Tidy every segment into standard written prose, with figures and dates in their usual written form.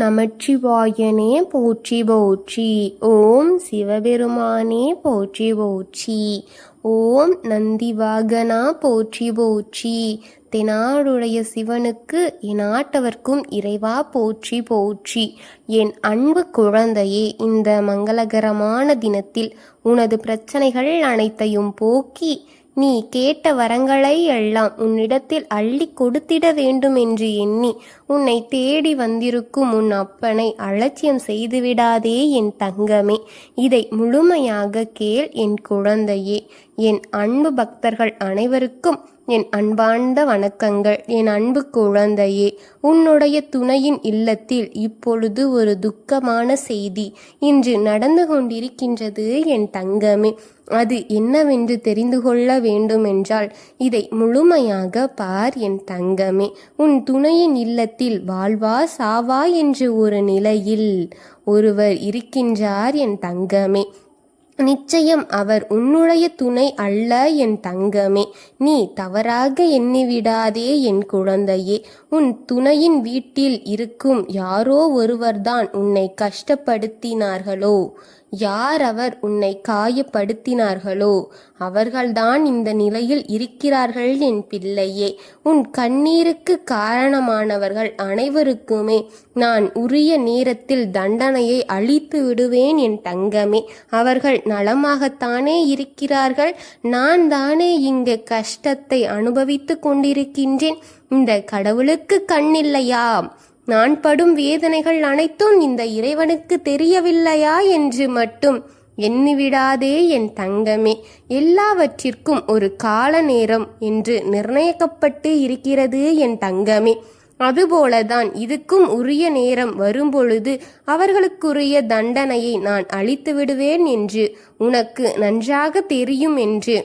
நமச்சிவாயனே போற்றி போற்றி. ஓம் சிவபெருமானே போற்றி போற்றி. ஓம் நந்திவாகனா போற்றி போற்றி. தெனாடுடைய சிவனுக்கு எந்நாட்டவர்க்கும் இறைவா போற்றி போற்றி. என் அன்பு குழந்தையே, இந்த மங்களகரமான தினத்தில் உனது பிரச்சனைகள் அனைத்தையும் போக்கி நீ கேட்ட வரங்களை எல்லாம் உன்னிடத்தில் அள்ளி கொடுத்திட வேண்டும் என்று எண்ணி உன்னை தேடி வந்திருக்கும் உன் அப்பனை அலட்சியம் செய்துவிடாதே என் தங்கமே. இதை முழுமையாக கேள் என் குழந்தையே. என் அன்பு பக்தர்கள் அனைவருக்கும் என் அன்பார்ந்த வணக்கங்கள். என் அன்பு குழந்தையே, உன்னுடைய துணையின் இல்லத்தில் இப்பொழுது ஒரு துக்கமான செய்தி இன்று நடந்து கொண்டிருக்கின்றது என் தங்கமே. அது என்னவென்று தெரிந்து கொள்ள வேண்டுமென்றால் இதை முழுமையாக பார் என் தங்கமே. உன் துணையின் இல்லத்தில் வாழ்வா சாவா என்று ஒரு நிலையில் ஒருவர் இருக்கின்றார் என் தங்கமே. நிச்சயம் அவர் உன்னுடைய துணை அல்ல என் தங்கமே. நீ தவறாக எண்ணிவிடாதே என் குழந்தையே. உன் துணையின் வீட்டில் இருக்கும் யாரோ ஒருவர்தான் உன்னை கஷ்டப்படுத்தினார்களோ, யார் அவர் உன்னை காயப்படுத்தினார்களோ அவர்கள்தான் இந்த நிலையில் இருக்கிறார்கள் என் பிள்ளையே. உன் கண்ணீருக்கு காரணமானவர்கள் அனைவருக்குமே நான் உரிய நேரத்தில் தண்டனையை அளித்து விடுவேன் என் தங்கமே. அவர்கள் நலமாகத்தானே இருக்கிறார்கள். நான் தானே இங்கு கஷ்டத்தை அனுபவித்து கொண்டிருக்கின்றேன். இந்த கடவுளுக்கு கண்ணில்லையா? நான் படும் வேதனைகள் அனைத்தும் இந்த இறைவனுக்கு தெரியவில்லையா என்று மட்டும் எண்ணிவிடாதே என் தங்கமே. எல்லாவற்றிற்கும் ஒரு கால நேரம் என்று நிர்ணயிக்கப்பட்டு இருக்கிறது என் தங்கமே. அதுபோலதான் இதுக்கும் உரிய நேரம் வரும்பொழுது அவர்களுக்குரிய தண்டனையை நான் அளித்து விடுவேன் என்று உனக்கு நன்றாக தெரியும் என்று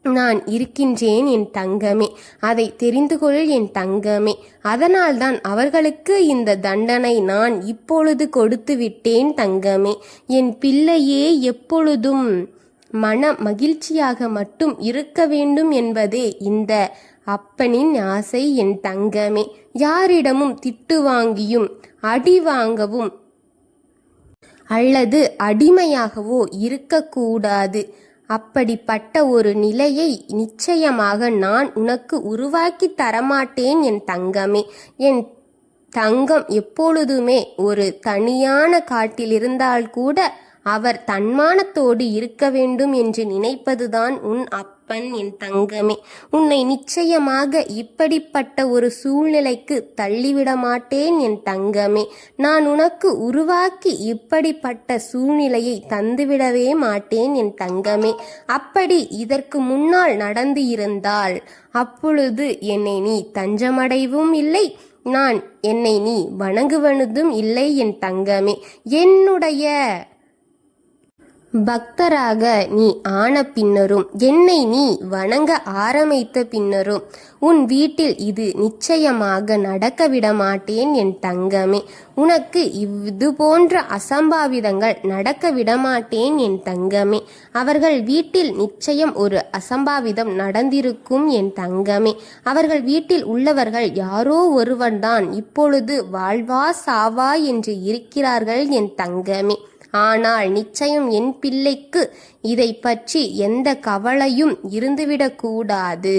நான் இருக்கின்றேன் என் தங்கமே. அதை தெரிந்து கொள் என் தங்கமே. அதனால்தான் அவர்களுக்கு இந்த தண்டனை நான் இப்பொழுது கொடுத்து விட்டேன் தங்கமே. என் பிள்ளையே, எப்பொழுதும் மன மகிழ்ச்சியாக மட்டும் இருக்க வேண்டும் என்பதே இந்த அப்பனின் ஆசை என் தங்கமே. யாரிடமும் திட்டு வாங்கியும் அடி வாங்கவும் அல்லது அடிமையாகவோ இருக்கக்கூடாது. அப்படிப்பட்ட ஒரு நிலையை நிச்சயமாக நான் உனக்கு உருவாக்கி தரமாட்டேன் என் தங்கமே. என் தங்கம் எப்பொழுதுமே ஒரு தனியான காட்டில் இருந்தால் கூட அவர் தன்மானத்தோடு இருக்க வேண்டும் என்று நினைப்பதுதான் உன் அப்பன் என் தங்கமே. உன்னை நிச்சயமாக இப்படிப்பட்ட ஒரு சூழ்நிலைக்கு தள்ளிவிட மாட்டேன் என் தங்கமே. நான் உனக்கு உருவாக்கி இப்படிப்பட்ட சூழ்நிலையை தந்துவிடவே மாட்டேன் என் தங்கமே. அப்படி இதற்கு முன்னால் நடந்து இருந்தால் அப்பொழுது என்னை நீ தஞ்சமடைவும் இல்லை, நான் என்னை நீ வணங்குவதும் இல்லை என் தங்கமே. என்னுடைய பக்தராக நீ ஆன பின்னரும் என்னை நீ வணங்க ஆரம்பித்த பின்னரும் உன் வீட்டில் இது நிச்சயமாக நடக்க விட மாட்டேன் என் தங்கமே. உனக்கு இது போன்ற அசம்பாவிதங்கள் நடக்க விடமாட்டேன் என் தங்கமே. அவர்கள் வீட்டில் நிச்சயம் ஒரு அசம்பாவிதம் நடந்திருக்கும் என் தங்கமே. அவர்கள் வீட்டில் உள்ளவர்கள் யாரோ ஒருவன்தான் இப்பொழுது வாழ்வா சாவா என்று இருக்கிறார்கள் என் தங்கமே. ஆனால் நிச்சயம் என் பிள்ளைக்கு இதை பற்றி எந்த கவலையும் இருந்துவிடக்கூடாது.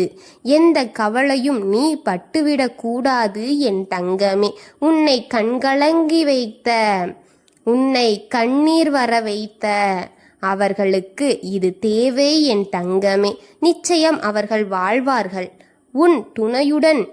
எந்த கவலையும் நீ பட்டுவிடக்கூடாது என் தங்கமே. உன்னை கண்கலங்கி வைத்த, உன்னை கண்ணீர் வர வைத்த அவர்களுக்கு இது தேவை என் தங்கமே. நிச்சயம் அவர்கள் வாழ்வார்கள். உன் துணையுடன்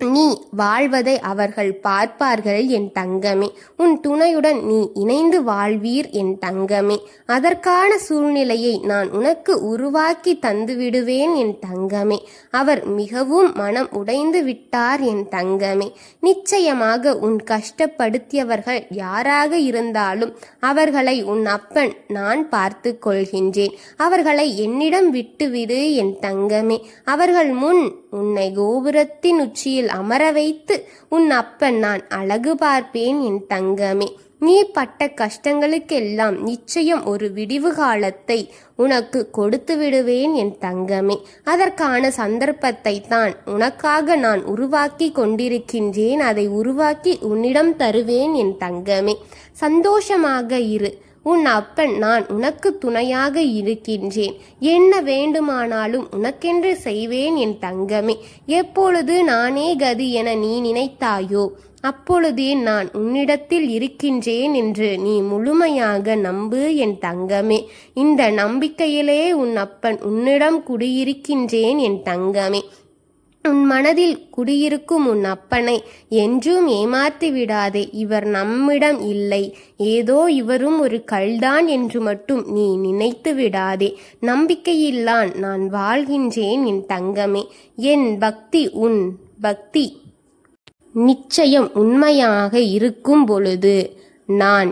நீ வாழ்வதை அவர்கள் பார்ப்பார்கள் என் தங்கமே. உன் துணையுடன் நீ இணைந்து வாழ்வீர் என் தங்கமே. அதற்கான சூழ்நிலையை நான் உனக்கு உருவாக்கி தந்து விடுவேன் என் தங்கமே. அவர் மிகவும் மனம் உடைந்து விட்டார் என் தங்கமே. நிச்சயமாக உன் கஷ்டப்படுத்தியவர்கள் யாராக இருந்தாலும் அவர்களை உன் அப்பன் நான் பார்த்து கொள்கின்றேன். அவர்களை என்னிடம் விட்டுவிடு என் தங்கமே. அவர்கள் முன் உன்னை கோபுரத்தின் உச்சியில் அமர வைத்து உன் அப்பன் நான் அழகு பார்ப்பேன் என் தங்கமே. நீ பட்ட கஷ்டங்களுக்கெல்லாம் நிச்சயம் ஒரு விடிவு காலத்தை உனக்கு கொடுத்து விடுவேன் என் தங்கமே. அதற்கான சந்தர்ப்பத்தை தான் உனக்காக நான் உருவாக்கி கொண்டிருக்கின்றேன். அதை உருவாக்கி உன்னிடம் தருவேன் என் தங்கமே. சந்தோஷமாக இரு. உன் அப்பன் நான் உனக்கு துணையாக இருக்கின்றேன். என்ன வேண்டுமானாலும் உனக்கென்று செய்வேன் என் தங்கமே. எப்பொழுது நானே கதி என நீ நினைத்தாயோ அப்பொழுதே நான் உன்னிடத்தில் இருக்கின்றேன் என்று நீ முழுமையாக நம்பு என் தங்கமே. இந்த நம்பிக்கையிலே உன் அப்பன் உன்னிடம் குடியிருக்கின்றேன் என் தங்கமே. உன் மனதில் குடியிருக்கும் உன் அப்பனை என்றும் ஏமாற்றி விடாதே. இவர் நம்மிடம் இல்லை, ஏதோ இவரும் ஒரு கல்தான் என்று மட்டும் நீ நினைத்து விடாதே. நம்பிக்கையில்தான் நான் வாழ்கின்றேன் என் தங்கமே. என் பக்தி உன் பக்தி நிச்சயம் உண்மையாக இருக்கும் பொழுது, நான்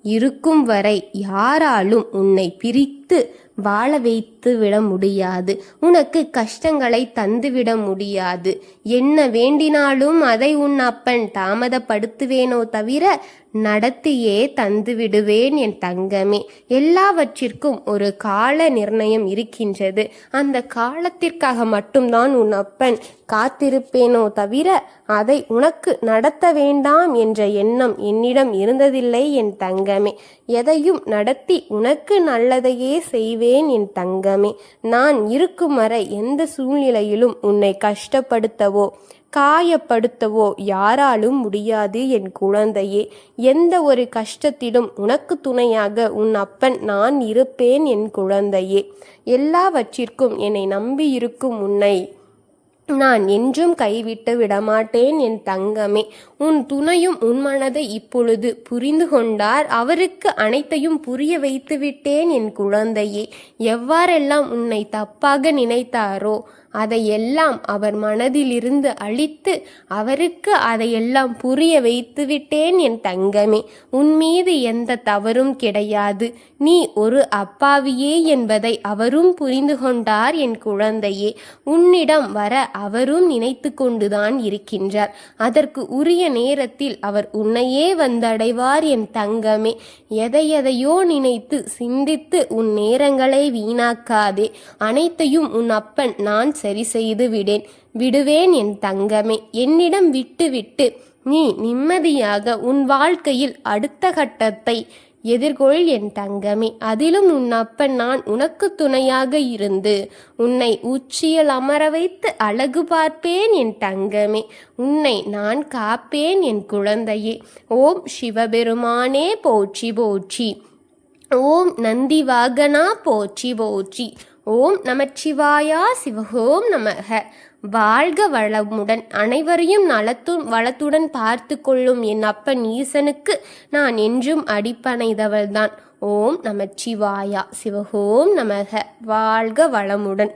இருக்கும் வரை யாராலும் உன்னை பிரித்து வாழ வைத்து விட முடியாது. உனக்கு கஷ்டங்களை தந்துவிட முடியாது. என்ன வேண்டினாலும் அதை உன் அப்பன் தாமதப்படுத்துவேனோ தவிர நடத்தியே தந்து விடுவேன் என் தங்கமே. எல்லாவற்றிற்கும் ஒரு கால நிர்ணயம் இருக்கின்றது. அந்த காலத்திற்காக மட்டும்தான் உன் அப்பன் காத்திருப்பேனோ தவிர அதை உனக்கு நடத்த வேண்டாம் என்ற எண்ணம் என்னிடம் இருந்ததில்லை என் தங்கமே. எதையும் நடத்தி உனக்கு நல்லதையே செய்வேன் என் தங்கமே. நான் இருக்கும் வரை எந்த சூழ்நிலையிலும் உன்னை கஷ்டப்படுத்தவோ காயப்படுத்தவோ யாராலும் முடியாது என் குழந்தையே. எந்த ஒரு கஷ்டத்திலும் உனக்கு துணையாக உன் அப்பன் நான் இருப்பேன் என் குழந்தையே. எல்லாவற்றிற்கும் என்னை நம்பி இருக்கும் உன்னை நான் என்றும் கைவிட்டு விடமாட்டேன் என் தங்கமே. உன் துணையும் உன் மனதை இப்பொழுது புரிந்து கொண்டார். அவருக்கு அனைத்தையும் புரிய வைத்து விட்டேன் என் குழந்தையே. எவ்வாறெல்லாம் உன்னை தப்பாக நினைத்தாரோ அதையெல்லாம் அவர் மனதிலிருந்து அழித்து அவருக்கு அதையெல்லாம் புரிய வைத்து விட்டேன் என் தங்கமே. உன் மீது எந்த தவறும் கிடையாது. நீ ஒரு அப்பாவியே என்பதை அவரும் புரிந்து கொண்டார் என் குழந்தையே. உன்னிடம் வர அவரும் நினைத்து கொண்டுதான் இருக்கின்றார். அதற்கு உரிய நேரத்தில் அவர் உன்னையே வந்தடைவார் என் தங்கமே. எதையோ நினைத்து சிந்தித்து உன் நேரங்களை வீணாக்காதே. அனைத்தையும் உன் அப்பன் நான் சரி செய்து விடுவேன் என் தங்கமே. என்னிடம் விட்டு நீ நிம்மதியாக உன் வாழ்க்கையில் அடுத்த கட்டத்தை எதிர்கொள் என் தங்கமே. அதிலும் உன் அப்பன் நான் உனக்கு துணையாக இருந்து உன்னை உச்சியில் அமர வைத்து அழகு பார்ப்பேன் என் தங்கமே. உன்னை நான் காப்பேன் என் குழந்தையே. ஓம் சிவபெருமானே போற்றி போற்றி. ஓம் நந்தி வாகனா போற்றி போற்றி. ஓம் நமச்சிவாயா சிவஹோம் நமக. வாழ்க வளமுடன். அனைவரையும் வளத்துடன் பார்த்து கொள்ளும் என் அப்பன் ஈசனுக்கு நான் என்றும் அடிப்பணைதவள்தான். ஓம் நமச்சிவாயா சிவஹோம் நமக. வாழ்க வளமுடன்.